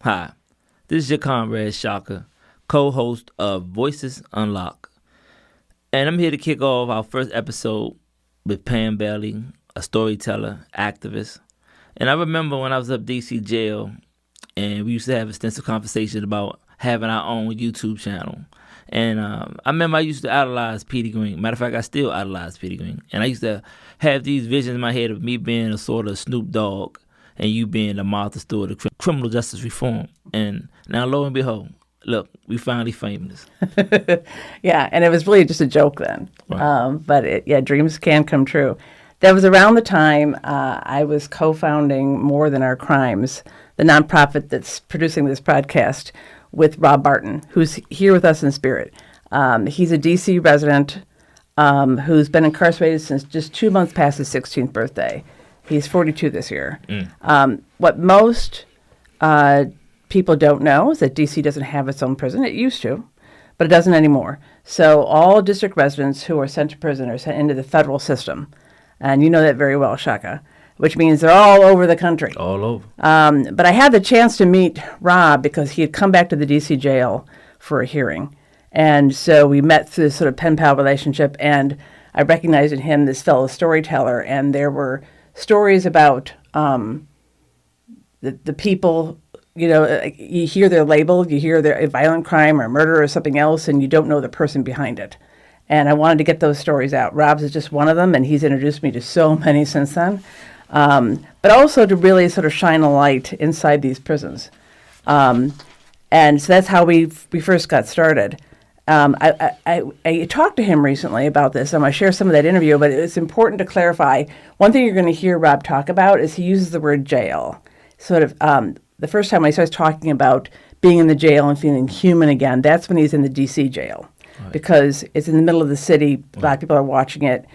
Hi, this is your comrade Shaka, co-host of Voices Unlock. And I'm here to kick off our first episode with Pam Bailey, a storyteller, activist. And I remember when I was up DC jail, and we used to have extensive conversations about having our own YouTube channel. And I remember I used to idolize Petey Green. Matter of fact, I still idolize Petey Green. And I used to have these visions in my head of me being a sort of Snoop Dogg and you being the Martha Stewart of criminal justice reform. And now, lo and behold, look, we finally famous. Yeah, and it was really just a joke then. Right. But dreams can come true. That was around the time I was co-founding More Than Our Crimes, the nonprofit that's producing this podcast, with Rob Barton, who's here with us in spirit. He's a D.C. resident who's been incarcerated since just 2 months past his 16th birthday. He's 42 this year. What most people don't know is that D.C. doesn't have its own prison. It used to, but it doesn't anymore. So all district residents who are sent to prison are sent into the federal system. And you know that very well, Shaka, which means they're all over the country. All over. But I had the chance to meet Rob because he had come back to the D.C. jail for a hearing. And so we met through this sort of pen pal relationship, and I recognized in him this fellow storyteller, and there were stories about the people, you hear they're labeled, you hear they're a violent crime or murder or something else, and you don't know the person behind it. And I wanted to get those stories out. Rob's is just one of them, and he's introduced me to so many since then. But also to really sort of shine a light inside these prisons. And so that's how we first got started. I talked to him recently about this. I'm going to share some of that interview, but it's important to clarify. One thing you're going to hear Rob talk about is he uses the word jail. Sort of the first time when he starts talking about being in the jail and feeling human again, that's when he's in the D.C. jail. Right. Because it's in the middle of the city, a lot of people are watching it.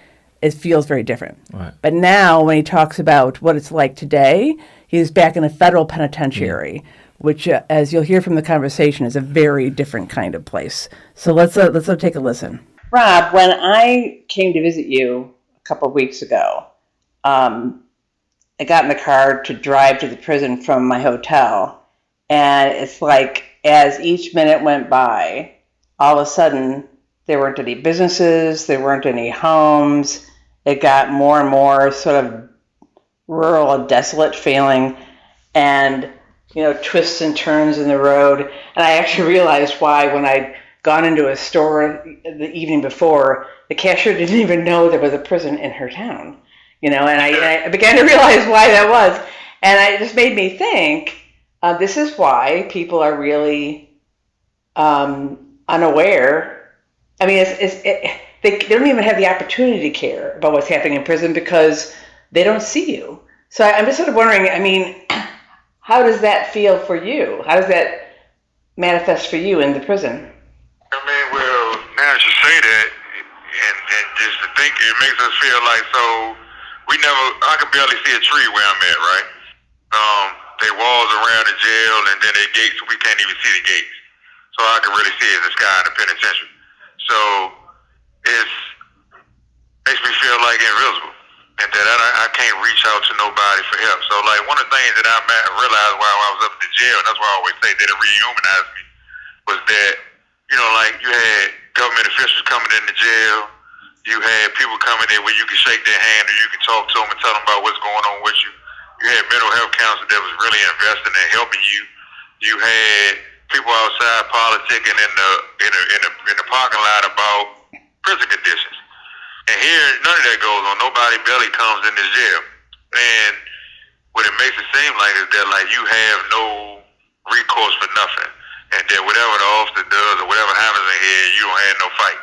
It feels very different. Right. But now when he talks about what it's like today, he's back in a federal penitentiary, which, as you'll hear from the conversation, is a very different kind of place. So let's take a listen. Rob, when I came to visit you a couple of weeks ago, I got in the car to drive to the prison from my hotel, and it's like as each minute went by, all of a sudden there weren't any businesses, there weren't any homes. It got more and more sort of rural and desolate feeling, and twists and turns in the road. And I actually realized why when I'd gone into a store the evening before, the cashier didn't even know there was a prison in her town. And I began to realize why that was. And it just made me think, this is why people are really unaware. I mean, they don't even have the opportunity to care about what's happening in prison because they don't see you. So I'm just sort of wondering, how does that feel for you? How does that manifest for you in the prison? Well, now that you say that, and just to think, it makes us feel like, I can barely see a tree where I'm at, right? They walls around the jail, and then they gates, we can't even see the gates. So all I can really see is the sky in the penitentiary. So it makes me feel like invisible, and that I can't reach out to nobody for help. So like one of the things that I realized while I was up at the jail, and that's why I always say that it rehumanized me, was that, like you had government officials coming in the jail, you had people coming in where you could shake their hand or you could talk to them and tell them about what's going on with you. You had mental health counselors that was really investing in helping you. You had people outside politicking in the parking lot about prison conditions. And here, none of that goes on. Nobody barely comes in this jail. And what it makes it seem like is that like you have no recourse for nothing. And that whatever the officer does or whatever happens in here, you don't have no fight.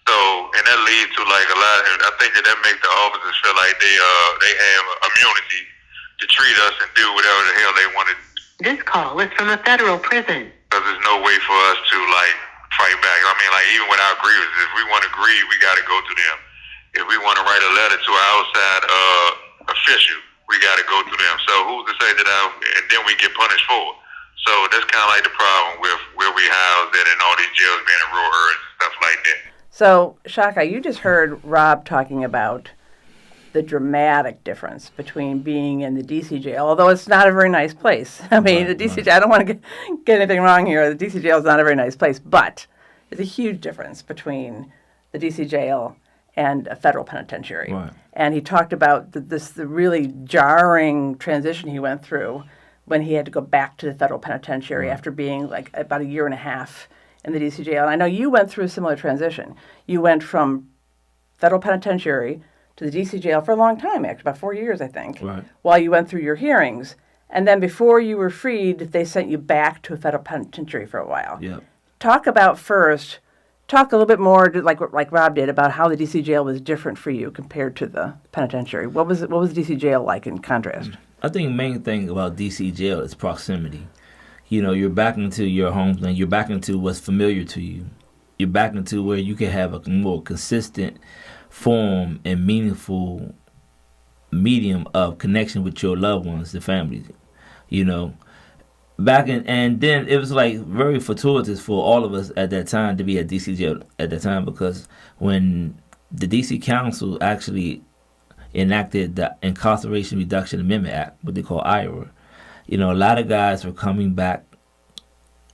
So, and that leads to like a lot of, I think that makes the officers feel like they have immunity to treat us and do whatever the hell they want to do. This call is from a federal prison. Because there's no way for us to like fight back. I mean, like even with our grievances, if we want to grieve, we got to go to them. If we want to write a letter to an outside official, we got to go to them. So who's to say that and then we get punished for it? So that's kind of like the problem with where we house it and all these jails being in rural areas and stuff like that. So, Shaka, you just heard Rob talking about the dramatic difference between being in the DC jail, although it's not a very nice place. I mean, the DC jail, I don't want to get anything wrong here. The DC jail is not a very nice place, but there's a huge difference between the DC jail and a federal penitentiary. Right. And he talked about the really jarring transition he went through when he had to go back to the federal penitentiary after being like about a year and a half in the DC jail. And I know you went through a similar transition. You went from federal penitentiary to the DC jail for a long time, actually, about 4 years, I think, while you went through your hearings. And then before you were freed, they sent you back to a federal penitentiary for a while. Yep. Talk a little bit more, like Rob did, about how the DC jail was different for you compared to the penitentiary. What was the DC jail like in contrast? I think the main thing about DC jail is proximity. You know, you're back into your homeland. You're back into what's familiar to you. You're back into where you can have a more consistent form and meaningful medium of connection with your loved ones, the family. You know, and then it was like very fortuitous for all of us at that time to be at DC jail at that time, because when the DC Council actually enacted the Incarceration Reduction Amendment Act, what they call IRA, you know, a lot of guys were coming back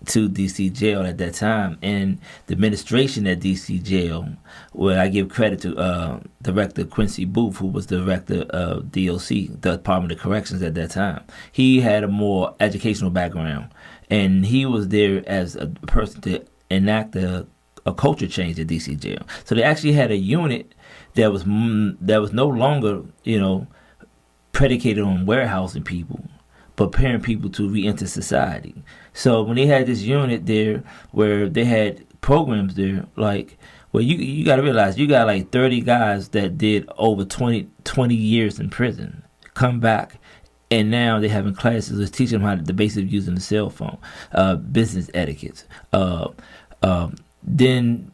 to DC jail at that time, and the administration at DC jail, where I give credit to Director Quincy Booth, who was the director of DOC, the Department of Corrections at that time. He had a more educational background, and he was there as a person to enact a culture change at DC jail. So they actually had a unit that was no longer, you know, predicated on warehousing people, preparing people to re-enter society. So when they had this unit there where they had programs there, like, well, you got to realize you got like 30 guys that did over 20 years in prison, come back, and now they're having classes that teach them how the basics of using the cell phone, business etiquette, then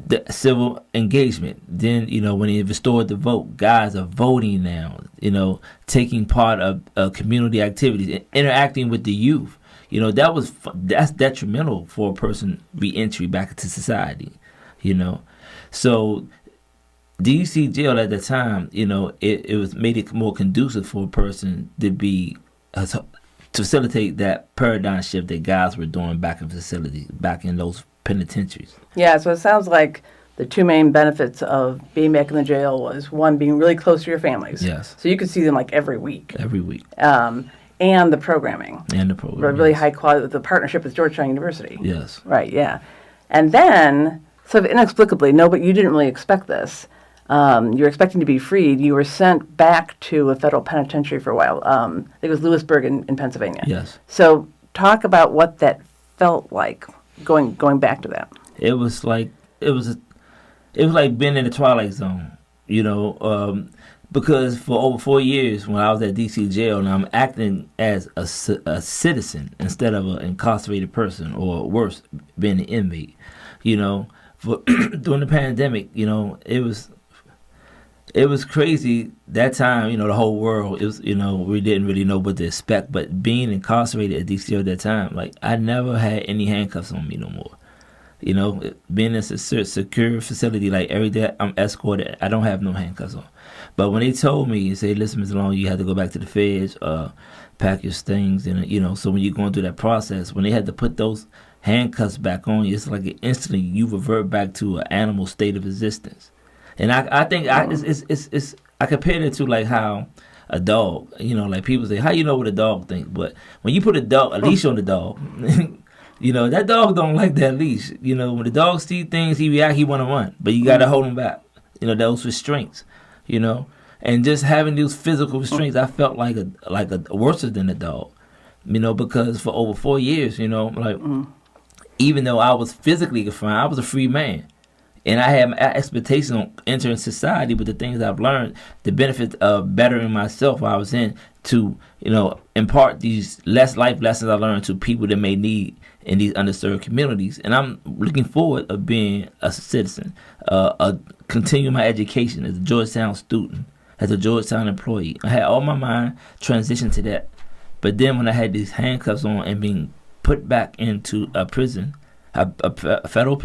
the civil engagement. Then, you know, when they restored the vote, guys are voting now, you know, taking part of community activities, and interacting with the youth. You know, that's detrimental for a person re-entry back into society, you know. So DC jail at the time, you know, it was made it more conducive for a person to facilitate that paradigm shift that guys were doing back in facilities, back in those penitentiaries. Yeah, so it sounds like the two main benefits of being back in the jail was, one, being really close to your families. Yes. So you could see them like every week. Every week. And the programming. Really high quality, the partnership with Georgetown University. Yes. Right, yeah. And then, sort of inexplicably, no, but you didn't really expect this. You were expecting to be freed. You were sent back to a federal penitentiary for a while. I think it was Lewisburg in Pennsylvania. Yes. So talk about what that felt like, going back to that. It was like being in the Twilight Zone, you know, because for over 4 years when I was at DC jail, and I'm acting as a citizen instead of an incarcerated person, or worse, being an inmate, you know. During the pandemic, you know, it was crazy that time. You know, the whole world, it was, you know, we didn't really know what to expect. But being incarcerated at DC at that time, like, I never had any handcuffs on me no more. You know, being in a secure facility, like, every day I'm escorted, I don't have no handcuffs on. But when they told me, you say, listen, Mr. Long, you have to go back to the feds, pack your things, and, you know, so when you're going through that process, when they had to put those handcuffs back on you, it's like instantly you revert back to an animal state of existence. And I think I compared it to like how a dog, you know, like people say, how you know what a dog thinks? But when you put a leash on the dog, you know, that dog don't like that leash. You know, when the dog sees things, he want to run, but you got to hold him back. You know, those restraints, you know, and just having those physical restraints, I felt like a worse than a dog, you know, because for over 4 years, you know, like, even though I was physically confined, I was a free man. And I had expectations on entering society with the things I've learned, the benefit of bettering myself while I was in, to, you know, impart these life lessons I learned to people that may need in these underserved communities. And I'm looking forward of being a citizen, continue my education as a Georgetown student, as a Georgetown employee. I had all my mind transitioned to that. But then when I had these handcuffs on and being put back into a prison, a federal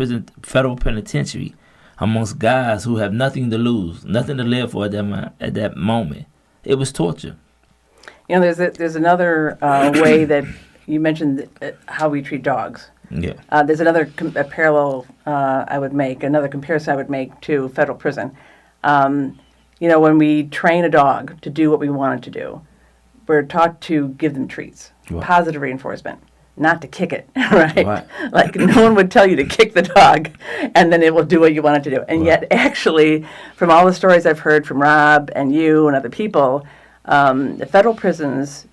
penitentiary, amongst guys who have nothing to lose, nothing to live for at that moment. It was torture. You know, there's another way that you mentioned how we treat dogs. Yeah. There's another parallel another comparison I would make to federal prison. You know, when we train a dog to do what we want it to do, we're taught to give them treats, Right. positive reinforcement, not to kick it, right? Like no one would tell you to kick the dog and then it will do what you want it to do. And yet, actually, from all the stories I've heard from Rob and you and other people, the federal prisons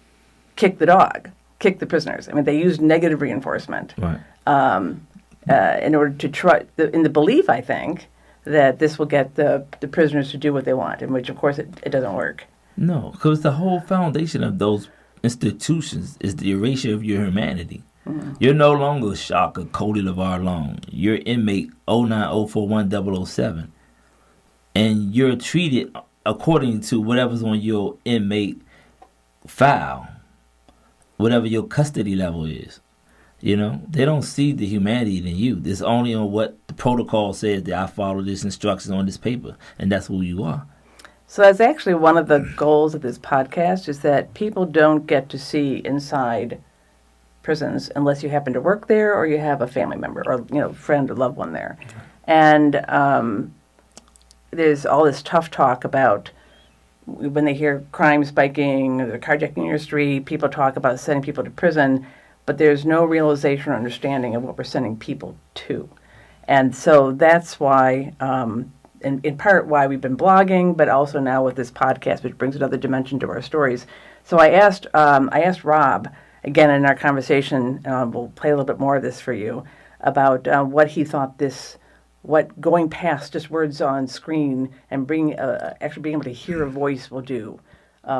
kick the prisoners. I mean, they use negative reinforcement in order to try, in the belief, I think, that this will get the prisoners to do what they want, in which, of course, it doesn't work. No, because the whole foundation of those institutions is the erasure of your humanity. Mm-hmm. You're no longer Shaka, Cody LeVar Long. You're inmate 090410007. And you're treated according to whatever's on your inmate file, whatever your custody level is. You know, they don't see the humanity in you. It's only on what the protocol says that I follow this instructions on this paper, and that's who you are. So that's actually one of the goals of this podcast, is that people don't get to see inside prisons unless you happen to work there or you have a family member or, you know, friend or loved one there. And there's all this tough talk about when they hear crime spiking or carjacking in your street, people talk about sending people to prison, but there's no realization or understanding of what we're sending people to. And so that's why, in part, why we've been blogging, but also now with this podcast, which brings another dimension to our stories. So I asked Rob, again in our conversation, we'll play a little bit more of this for you, about what he thought what going past just words on screen and actually being able to hear a voice will do,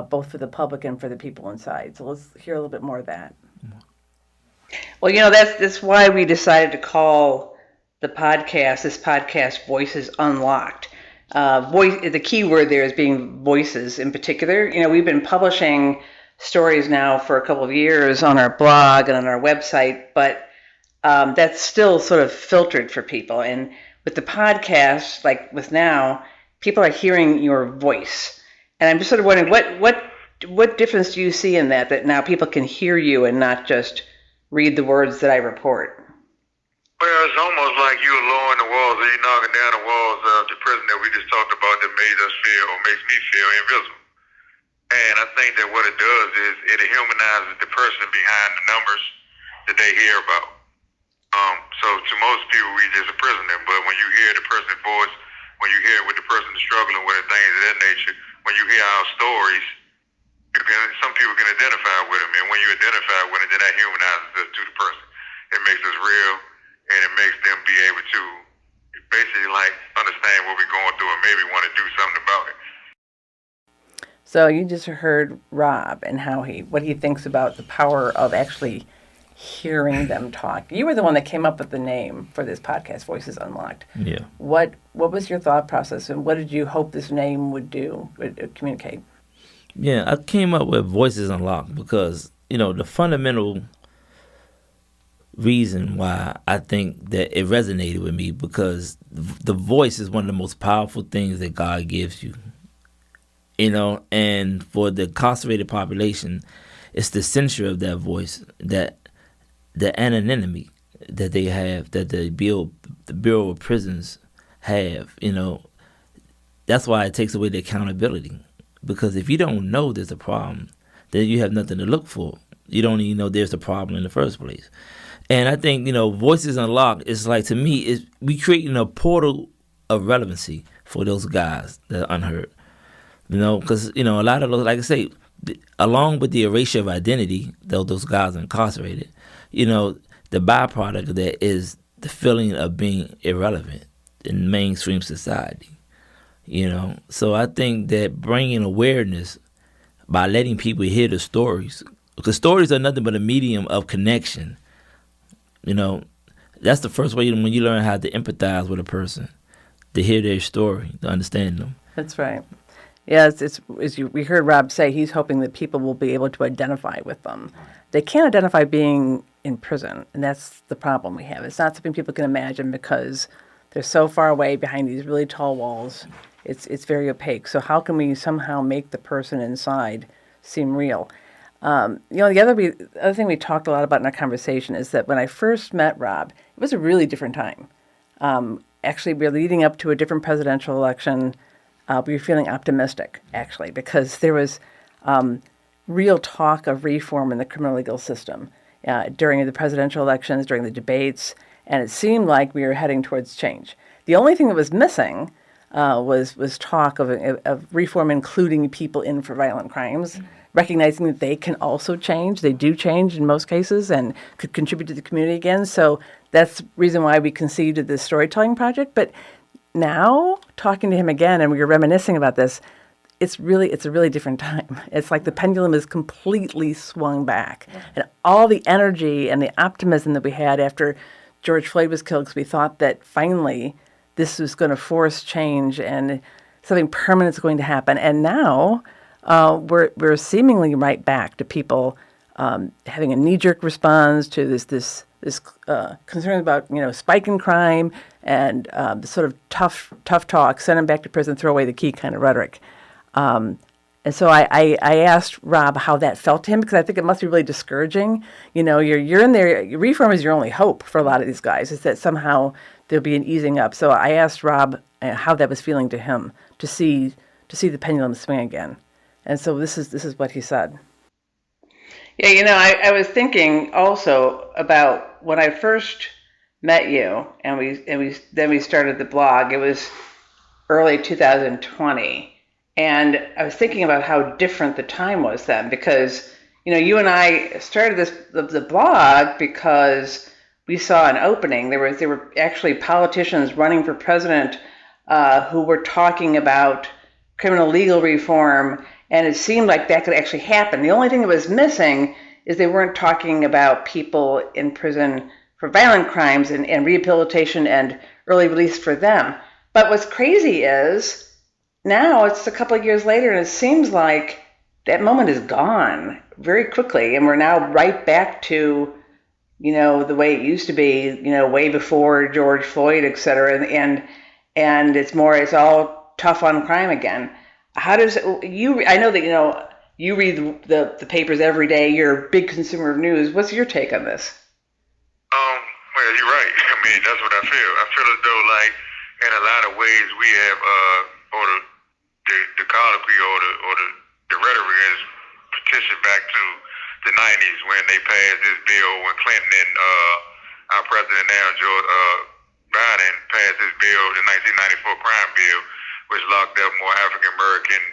both for the public and for the people inside. So let's hear a little bit more of that. Well, you know, that's why we decided to call this podcast Voices Unlocked. The key word there is being voices in particular. You know, we've been publishing stories now for a couple of years on our blog and on our website, but that's still sort of filtered for people. And with the podcast, like with now, people are hearing your voice. And I'm just sort of wondering, what difference do you see in that now people can hear you and not just read the words that I report? Well, it's almost like you're lowering the walls, or you're knocking down the walls of the prison that we just talked about that makes me feel invisible. And I think that what it does is it humanizes the person behind the numbers that they hear about. So to most people, we just a prisoner. But when you hear the person's voice, when you hear what the person is struggling with and things of that nature, when you hear our stories, some people can identify with them. And when you identify with it, then that humanizes us to the person. It makes us real, and it makes them be able to basically like understand what we're going through and maybe want to do something about it. So you just heard Rob and what he thinks about the power of actually hearing them talk. You were the one that came up with the name for this podcast, Voices Unlocked. Yeah. What was your thought process, and what did you hope this name would communicate? Yeah, I came up with Voices Unlocked because, you know, the fundamental reason why I think that it resonated with me, because the voice is one of the most powerful things that God gives you. You know, and for the incarcerated population, it's the censure of that voice, that the anonymity that they have, that the Bureau of Prisons have. You know, that's why it takes away the accountability. Because if you don't know there's a problem, then you have nothing to look for. You don't even know there's a problem in the first place. And I think, you know, Voices Unlocked is like, to me, we creating a portal of relevancy for those guys that are unheard. You know, because, you know, a lot of those, like I say, along with the erasure of identity, those guys are incarcerated, you know, the byproduct of that is the feeling of being irrelevant in mainstream society. You know, so I think that bringing awareness by letting people hear the stories, because stories are nothing but a medium of connection. You know, that's the first way when you learn how to empathize with a person, to hear their story, to understand them. That's right. Yeah, we heard Rob say, he's hoping that people will be able to identify with them. They can't identify being in prison, and that's the problem we have. It's not something people can imagine because They're so far away behind these really tall walls. It's very opaque. So how can we somehow make the person inside seem real? The other thing we talked a lot about in our conversation is that when I first met Rob, it was a really different time. Actually, we were leading up to a different presidential election. We were feeling optimistic, actually, because there was real talk of reform in the criminal legal system during the presidential elections, during the debates, and it seemed like we were heading towards change. The only thing that was missing was talk of reform, including people in for violent crimes, recognizing that they can also change. They do change in most cases and could contribute to the community again. So that's the reason why we conceived of this storytelling project. But now, talking to him again, and we were reminiscing about this, it's a really different time. It's like the pendulum is completely swung back. And all the energy and the optimism that we had after George Floyd was killed, because we thought that finally this was going to force change and something permanent is going to happen. And now we're seemingly right back to people having a knee-jerk response to this concern about spike in crime and the sort of tough talk, send them back to prison, throw away the key kind of rhetoric. And so I asked Rob how that felt to him, because I think it must be really discouraging. You're in there. Reform is your only hope for a lot of these guys, is that somehow there'll be an easing up. So I asked Rob how that was feeling to him to see the pendulum swing again. And so this is what he said. Yeah, I was thinking also about when I first met you, and we started the blog. It was early 2020. And I was thinking about how different the time was then, because, you and I started the blog because we saw an opening. There were actually politicians running for president who were talking about criminal legal reform, and it seemed like that could actually happen. The only thing that was missing is they weren't talking about people in prison for violent crimes and rehabilitation and early release for them. But what's crazy is, now it's a couple of years later, and it seems like that moment is gone very quickly, and we're now right back to, the way it used to be, way before George Floyd, et cetera, and it's all tough on crime again. How does you? I know that you read the papers every day. You're a big consumer of news. What's your take on this? Well, you're right. I mean, that's what I feel. I feel as though, like, in a lot of ways, we have the colloquy or the rhetoric is petitioned back to the 90s when they passed this bill, when Clinton and our president now, George Biden, passed this bill, the 1994 crime bill, which locked up more African American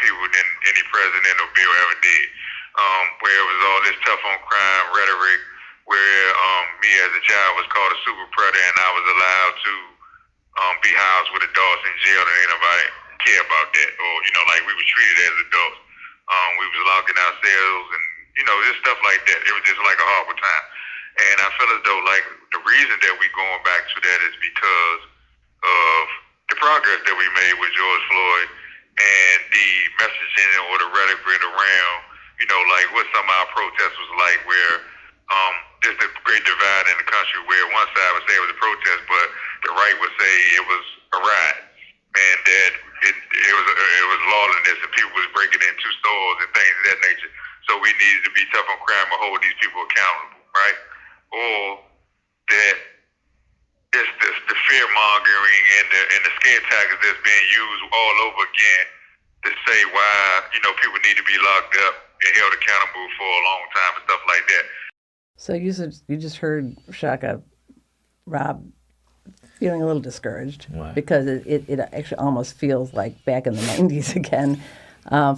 people than any president or bill ever did. Where it was all this tough on crime rhetoric, where me as a child was called a super predator, and I was allowed to be housed with adults in jail, and ain't nobody care about that, or like we were treated as adults. We was locked in our cells, and just stuff like that. It was just like a horrible time. And I feel as though, like, the reason that we going back to that is because of the progress that we made with George Floyd and the messaging or the rhetoric around, like what some of our protests was like, where there's a great divide in the country where one side would say it was a protest, but the right would say it was a riot, and that it was lawlessness and people was breaking into stores and things of that nature. So we needed to be tough on crime and hold these people accountable, right? Or that it's the fear mongering and the scare tactics that's being used all over again to say why people need to be locked up and held accountable for a long time and stuff like that. So you just heard Shaka, Rob, feeling a little discouraged. Why? Because it actually almost feels like back in the 90s again.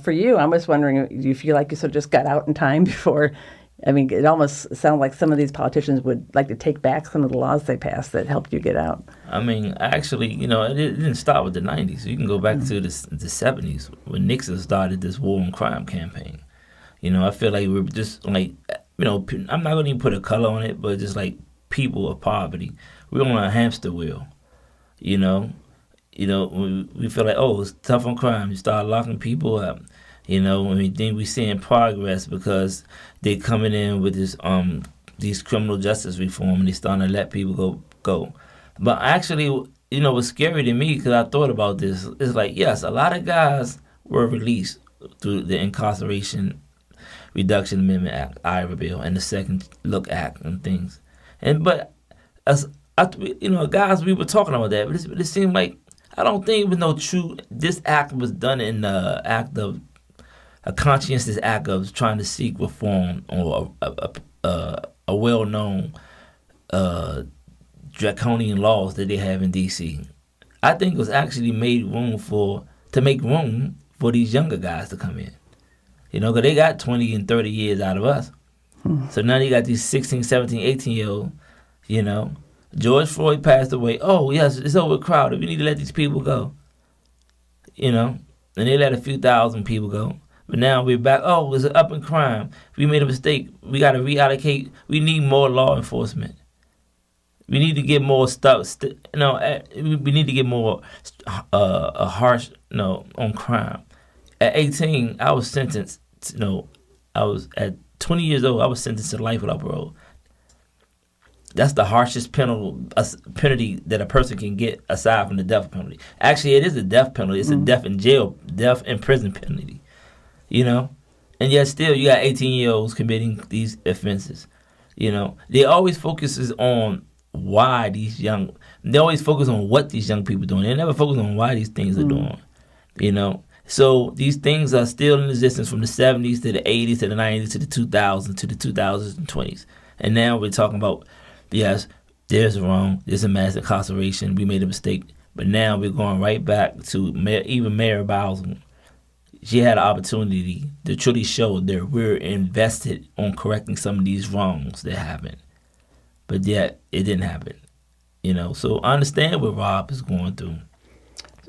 For you, I'm just wondering, do you feel like you sort of just got out in time before? I mean, it almost sounds like some of these politicians would like to take back some of the laws they passed that helped you get out. I mean, actually, it didn't start with the 90s. You can go back to the 70s when Nixon started this war on crime campaign. I feel like we're just like, I'm not going to even put a color on it, but just like people of poverty. We're on a hamster wheel, we feel like, oh, it's tough on crime. You start locking people up, and we think we're seeing progress because they're coming in with this these criminal justice reform, and they're starting to let people go. But actually, what's scary to me, because I thought about this, is like, yes, a lot of guys were released through the Incarceration Reduction Amendment Act, IRA bill, and the Second Look Act and things. But as guys, we were talking about that, but it seemed like, I don't think it was no true. This act was done in the act of a conscientious act of trying to seek reform or a well-known draconian laws that they have in D.C. I think it was actually made to make room for these younger guys to come in. Because they got 20 and 30 years out of us. So now you got these 16, 17, 18-year-olds, George Floyd passed away. Oh, yes, it's overcrowded. We need to let these people go. And they let a few thousand people go. But now we're back. Oh, it's up in crime. We made a mistake. We got to reallocate. We need more law enforcement. We need to get more stuff. We need to get more harsh, on crime. At 18, I was sentenced. I was at 20 years old. I was sentenced to life without parole. That's the harshest penalty that a person can get aside from the death penalty. Actually, it is a death penalty. It's a death in jail, death in prison penalty. And yet still you got 18-year-olds committing these offenses. They always focuses on they always focus on what these young people are doing. They never focus on why these things are doing. So these things are still in existence from the 70s to the 80s to the 90s to the 2000s to the 2020s. And now we're talking about, yes, there's wrong. There's a mass incarceration. We made a mistake. But now we're going right back to even Mayor Bowser. She had an opportunity to truly show that we're invested on correcting some of these wrongs that happened. But yet, it didn't happen. So I understand what Rob is going through.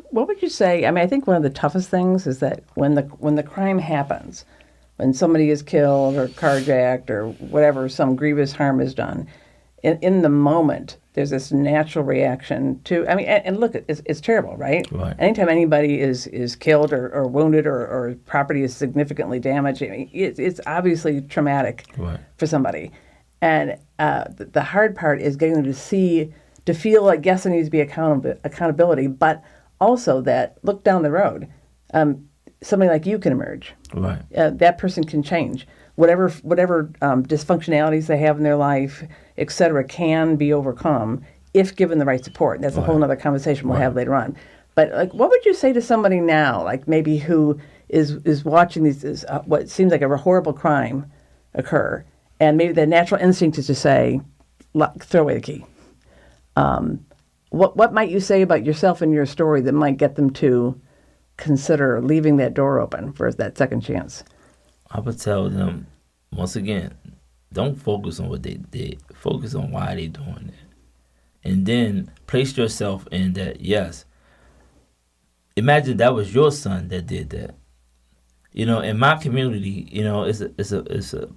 What would you say? I mean, I think one of the toughest things is that when the crime happens, when somebody is killed or carjacked or whatever, some grievous harm is done, in the moment, there's this natural reaction to, and look, it's terrible, right? Right. Anytime anybody is killed or wounded or property is significantly damaged, it's obviously traumatic for somebody. And the hard part is getting them to feel like, yes, there needs to be accountability, but also that, look down the road, somebody like you can emerge. Right. That person can change. Whatever dysfunctionalities they have in their life, et cetera, can be overcome if given the right support. That's a whole other conversation we'll have later on. But what would you say to somebody now, like maybe who is watching what seems like a horrible crime occur, and maybe the natural instinct is to say, throw away the key. What might you say about yourself and your story that might get them to consider leaving that door open for that second chance? I would tell them, once again, don't focus on what they did. Focus on why they're doing it. And then place yourself in that, yes, imagine that was your son that did that. In my community, it's a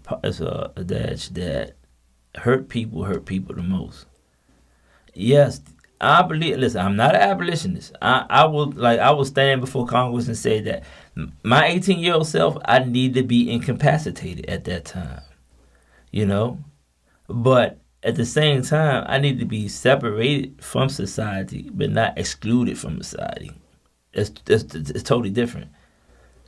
adage that hurt people the most. Yes, I believe. Listen, I'm not an abolitionist. I will stand before Congress and say that my 18-year-old self, I need to be incapacitated at that time. But at the same time, I need to be separated from society, but not excluded from society. It's totally different.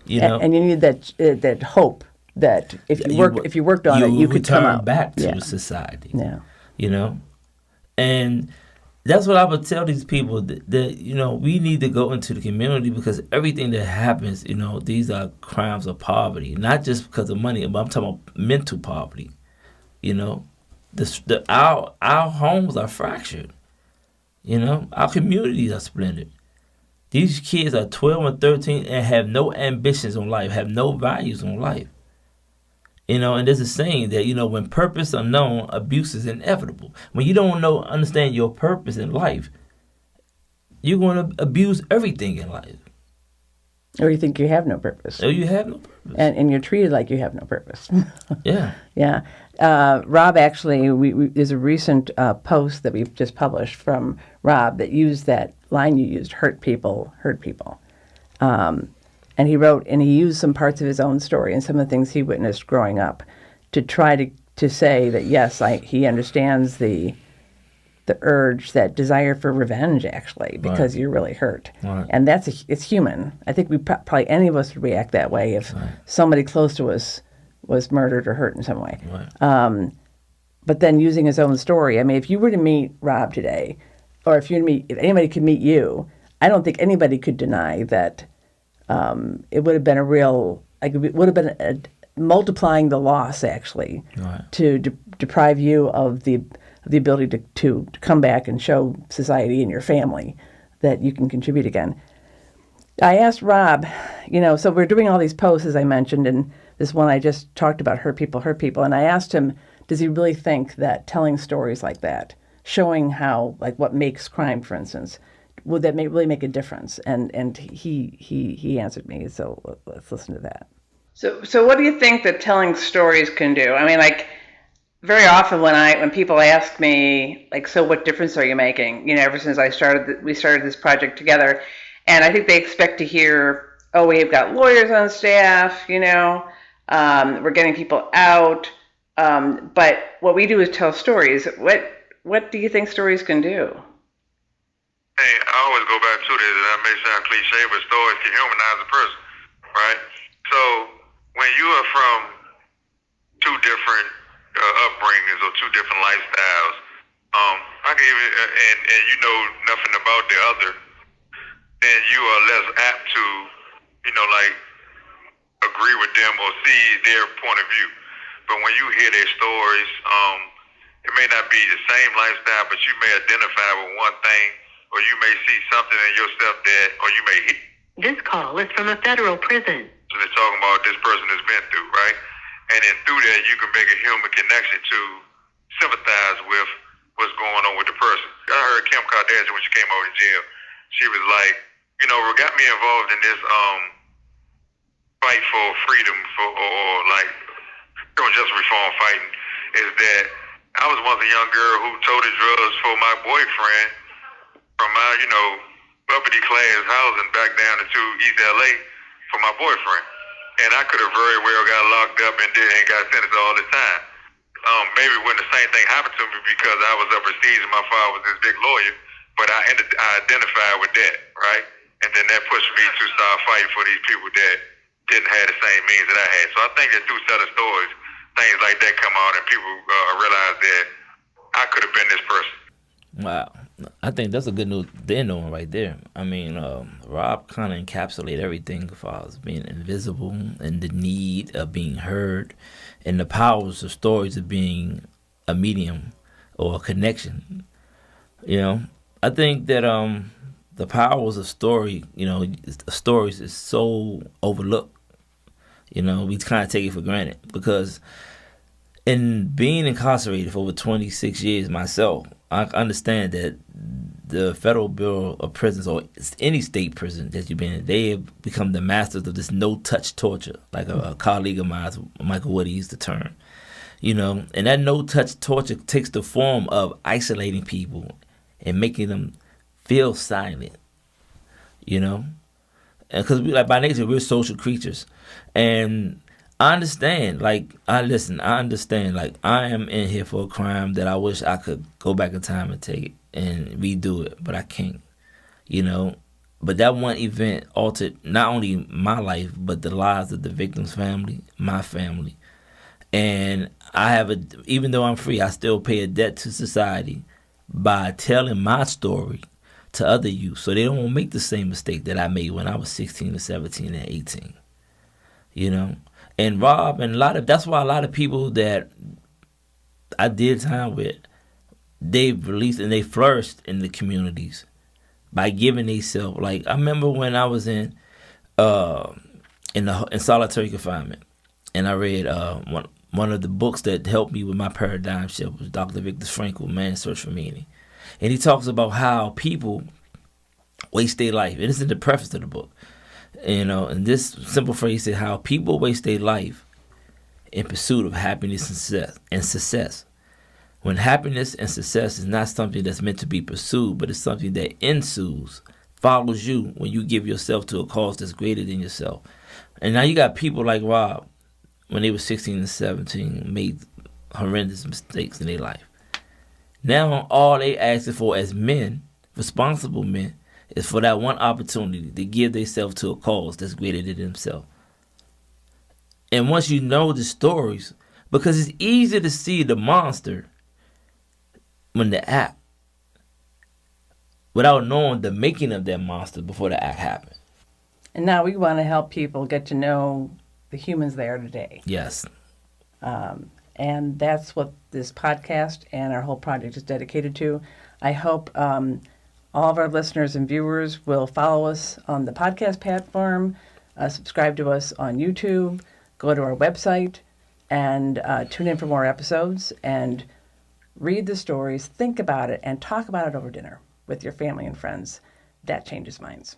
And you need that hope that if you worked on it, you could come out back to society. Yeah. And that's what I would tell these people that we need to go into the community, because everything that happens, these are crimes of poverty, not just because of money, but I'm talking about mental poverty. Our homes are fractured. Our communities are splintered. These kids are 12 and 13 and have no ambitions on life, have no values on life. And there's a saying that, when purpose unknown, abuse is inevitable. When you don't understand your purpose in life, you're going to abuse everything in life. Or you think you have no purpose. Or you have no purpose. And you're treated like you have no purpose. Yeah. Yeah. Rob, actually, there's a recent post that we've just published from Rob that used that line you used, hurt people, hurt people. And he wrote, and he used some parts of his own story and some of the things he witnessed growing up to try to say that, yes, he understands the the urge, that desire for revenge, actually, because you're really hurt. Right. And it's human. I think we probably any of us would react that way if somebody close to us was murdered or hurt in some way. Right. But then using his own story. I mean, if you were to meet Rob today, or if anybody could meet you, I don't think anybody could deny that it would have been it would have been multiplying the loss, actually, to deprive you of the ability to come back and show society and your family that you can contribute again. I asked Rob, so we're doing all these posts, as I mentioned, and this one I just talked about, hurt people, and I asked him, does he really think that telling stories like that, showing how, like what makes crime, for instance, would that really make a difference? And he answered me, so let's listen to that. So what do you think that telling stories can do? I mean, like, very often when people ask me, like, so what difference are you making? Ever since we started this project together, and I think they expect to hear, oh, we've got lawyers on staff, we're getting people out, but what we do is tell stories. What do you think stories can do? Hey, I always go back to this, and that may sound cliche, but stories can humanize a person, right? So when you are from two different upbringings or two different lifestyles, I can even and you know nothing about the other, then you are less apt to, like agree with them or see their point of view. But when you hear their stories, it may not be the same lifestyle, but you may identify with one thing, or you may see something in yourself or you may hear. This call is from a federal prison. So they're talking about this person has been through, right? And then through that, you can make a human connection to sympathize with what's going on with the person. I heard Kim Kardashian when she came out of jail. She was like, what got me involved in this fight for freedom or like criminal justice reform fighting is that I was once a young girl who toted drugs for my boyfriend from my, uppity class housing back down into East LA for my boyfriend. And I could have very well got locked up and got sentenced all the time. Maybe when the same thing happened to me because I was overseas and my father was this big lawyer, but I identified with that, right? And then that pushed me to start fighting for these people that didn't have the same means that I had. So I think that through telling stories, things like that come out and people realize that I could have been this person. Wow. I think that's a good news end on right there. I mean, Rob kind of encapsulated everything as far as being invisible and the need of being heard and the powers of stories of being a medium or a connection. I think that the powers of stories is so overlooked. We kind of take it for granted because in being incarcerated for over 26 years myself, I understand that the Federal Bureau of Prisons or any state prison that you've been in, they have become the masters of this no-touch torture, like a colleague of mine, Michael Woody, used the term. And that no-touch torture takes the form of isolating people and making them feel silent, because by nature, we're social creatures. And I understand, I understand, I am in here for a crime that I wish I could go back in time and take it and redo it, but I can't, But that one event altered not only my life, but the lives of the victim's family, my family. And even though I'm free, I still pay a debt to society by telling my story to other youth so they don't make the same mistake that I made when I was 16 or 17 and 18, And Rob and that's why a lot of people that I did time with, they released and they flourished in the communities by giving themselves. Like I remember when I was in solitary confinement, and I read one of the books that helped me with my paradigm shift was Dr. Viktor Frankl, Man's Search for Meaning, and he talks about how people waste their life. And it's in the preface to the book. And this simple phrase said how people waste their life in pursuit of happiness and success. When happiness and success is not something that's meant to be pursued, but it's something that ensues, follows you when you give yourself to a cause that's greater than yourself. And now you got people like Rob, when they were 16 and 17, made horrendous mistakes in their life. Now all they asking for as men, responsible men, is for that one opportunity to give themselves to a cause that's greater than themselves. And once you know the stories, because it's easy to see the monster when the act, without knowing the making of that monster before the act happened. And now we want to help people get to know the humans they are today. Yes. And that's what this podcast and our whole project is dedicated to. I hope all of our listeners and viewers will follow us on the podcast platform, subscribe to us on YouTube, go to our website, and tune in for more episodes, and read the stories, think about it, and talk about it over dinner with your family and friends. That changes minds.